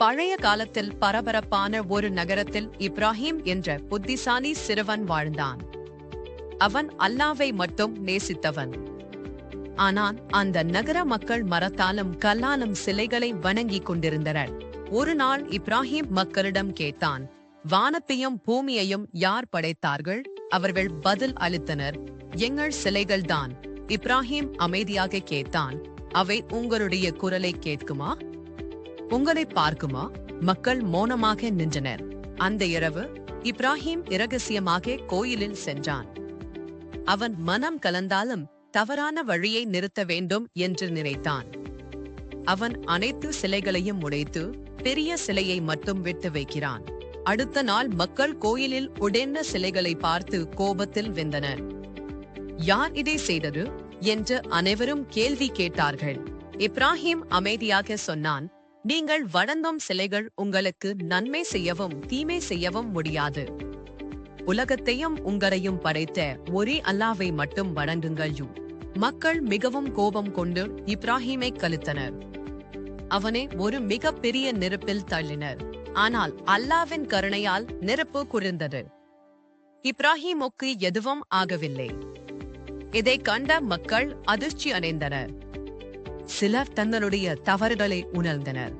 பழைய காலத்தில் பரபரப்பான ஒரு நகரத்தில் இப்ராஹிம் என்ற புத்திசாலி சிறுவன் வாழ்ந்தான். அவன் அல்லாவை மட்டும் நேசித்தவன். ஆனால் அந்த நகர மக்கள் மரத்தாலும் கல்லாலும் சிலைகளை வணங்கிக் கொண்டிருந்தனர். ஒரு நாள் இப்ராஹிம் மக்களிடம் கேட்டான், வானத்தையும் பூமியையும் யார் படைத்தார்கள்? அவர்கள் பதில் அளித்தனர், எங்கள் சிலைகள்தான். இப்ராஹிம் அமைதியாக கேட்டான், அவை உங்களுடைய குரலை கேட்குமா? உங்களை பார்க்குமா? மக்கள் மௌனமாக நின்றனர். அந்த இரவு இப்ராஹிம் இரகசியமாக கோயிலில் சென்றான். அவன் மனம் கலந்தாலும் தவறான வழியை நிறுத்த வேண்டும் என்று நினைத்தான். அவன் அனைத்து சிலைகளையும் உடைத்து பெரிய சிலையை மட்டும் விட்டு வைக்கிறான். அடுத்த நாள் மக்கள் கோயிலில் உடைந்த சிலைகளை பார்த்து கோபத்தில் வெந்தனர். யார் இதை செய்தது என்று அனைவரும் கேள்வி கேட்டார்கள். இப்ராஹிம் அமைதியாக சொன்னான், நீங்கள் வணங்கும் சிலைகள் உங்களுக்கு நன்மை செய்யவும் தீமை செய்யவும் முடியாது. உலகத்தையும் உங்களையும் படைத்த ஒரே அல்லாவை மட்டும் வணங்குங்கள். மக்கள் மிகவும் கோபம் கொண்டு இப்ராஹிமை கழுத்தனர். அவனை ஒரு மிக பெரிய நெருப்பில் தள்ளினர். ஆனால் அல்லாவின் கருணையால் நெருப்பு குளிர்ந்தது. இப்ராஹிமுக்கு எதுவும் ஆகவில்லை. இதை கண்ட மக்கள் அதிர்ச்சி அடைந்தனர். சிலர் தங்களுடைய தவறுகளை உணர்ந்தனர்.